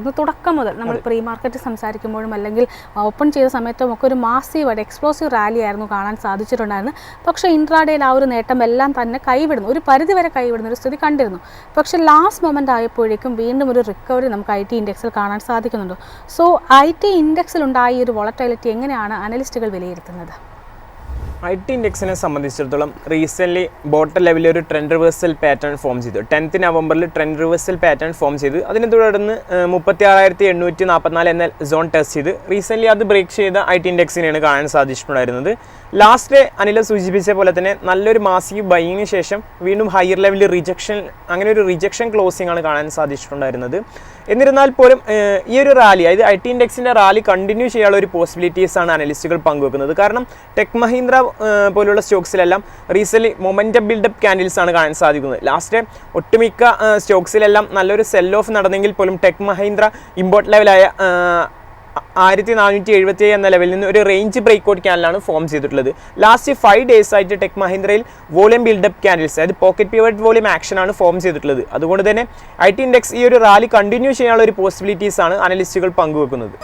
ആയിരുന്നു തുടക്കം മുതൽ. നമ്മൾ പ്രീ മാർക്കറ്റ് സംസാരിക്കുമ്പോഴും അല്ലെങ്കിൽ ഓപ്പൺ ചെയ്ത സമയത്തും ഒക്കെ ഒരു മാസീവായിട്ട് എക്സ്പ്ലോസീവ് റാലി ആയിരുന്നു കാണാൻ സാധിച്ചിട്ടുണ്ടായിരുന്നു. പക്ഷേ ഇൻട്രാഡേയിൽ ആ ഒരു നേട്ടം എല്ലാം തന്നെ കൈവിടുന്നു, ഒരു പരിധിവരെ കൈവിടുന്ന ഒരു സ്ഥിതി കണ്ടിരുന്നു. പക്ഷേ ലാസ്റ്റ് മൊമെൻ്റ് ആയപ്പോഴേക്കും വീണ്ടും ഒരു റിക്കവറി നമുക്ക് IT ഇൻഡെക്സിൽ കാണാൻ സാധിക്കുന്നുണ്ട്. സോ IT ഇൻഡെക്സിൽ ഉണ്ടായ ഒരു വോളറ്റൈലിറ്റി എങ്ങനെയാണ് അനലിസ്റ്റുകൾ വിലയിരുത്തുന്നത്? IT ഇൻഡെക്സിനെ സംബന്ധിച്ചിടത്തോളം റീസെൻ്റ്ലി ബോട്ടം ലെവലിൽ ഒരു ട്രെൻഡ് റിവേഴ്സൽ പാറ്റേൺ ഫോം ചെയ്തു. 10th നവംബറിൽ ട്രെൻഡ് റിവേഴ്സൽ പാറ്റേൺ ഫോം ചെയ്തു. അതിനെ തുടർന്ന് 36,844 എന്ന സോൺ ടെസ്റ്റ് ചെയ്ത് റീസെൻ്റ്ലി അത് ബ്രേക്ക് ചെയ്ത IT ഇൻഡെക്സിനെയാണ് കാണാൻ സാധിച്ചിട്ടുണ്ടായിരുന്നത്. ലാസ്റ്റ് അനിൽ സൂചിപ്പിച്ച പോലെ തന്നെ നല്ലൊരു മാസീവ് ബൈയിങ്ങിന് ശേഷം വീണ്ടും ഹയർ ലെവലിൽ റിജക്ഷൻ, അങ്ങനെ ഒരു റിജക്ഷൻ ക്ലോസിംഗ് ആണ് കാണാൻ സാധിച്ചിട്ടുണ്ടായിരുന്നത്. എന്നിരുന്നാൽ പോലും ഈ ഒരു റാലി, അതായത് IT ഇൻഡെക്സിൻ്റെ റാലി കണ്ടിന്യൂ ചെയ്യാനുള്ള ഒരു പോസിബിലിറ്റീസ് ആണ് അനലിസ്റ്റുകൾ പങ്കുവെക്കുന്നത്. കാരണം ടെക് മഹീന്ദ്ര പോലുള്ള സ്റ്റോക്സിലെല്ലാം റീസെൻ്റ്ലി മൊമെൻറ്റം ബിൽഡപ്പ് ക്യാൻഡിൽസ് ആണ് കാണാൻ സാധിക്കുന്നത്. ലാസ്റ്റ് ഒട്ടുമിക്ക സ്റ്റോക്സിലെല്ലാം നല്ലൊരു സെൽ ഓഫ് നടന്നെങ്കിൽ പോലും ടെക് മഹീന്ദ്ര ഇമ്പോർട്ട് ലെവലായ 1477 എന്ന ലെവലിൽ നിന്ന് ഒരു റേഞ്ച് ബ്രേക്ക്ഔട്ട് ക്യാൻഡിലാണ് ഫോം ചെയ്തിട്ടുള്ളത്. ലാസ്റ്റ് 5 days ആയിട്ട് ടെക് മഹീന്ദ്രയിൽ വോളിയം ബിൽഡപ്പ് ക്യാൻഡിൽസ്, അതായത് പോക്കറ്റ് പിവറ്റ് വോളിയം ആക്ഷൻ ആണ് ഫോം ചെയ്തിട്ടുള്ളത്. അതുകൊണ്ട് തന്നെ IT ഇൻഡെക്സ് ഈ ഒരു റാലി കണ്ടിന്യൂ ചെയ്യാനുള്ള ഒരു പോസിബിലിറ്റീസ് ആണ് അനലിസ്റ്റുകൾ പങ്കുവെക്കുന്നത്.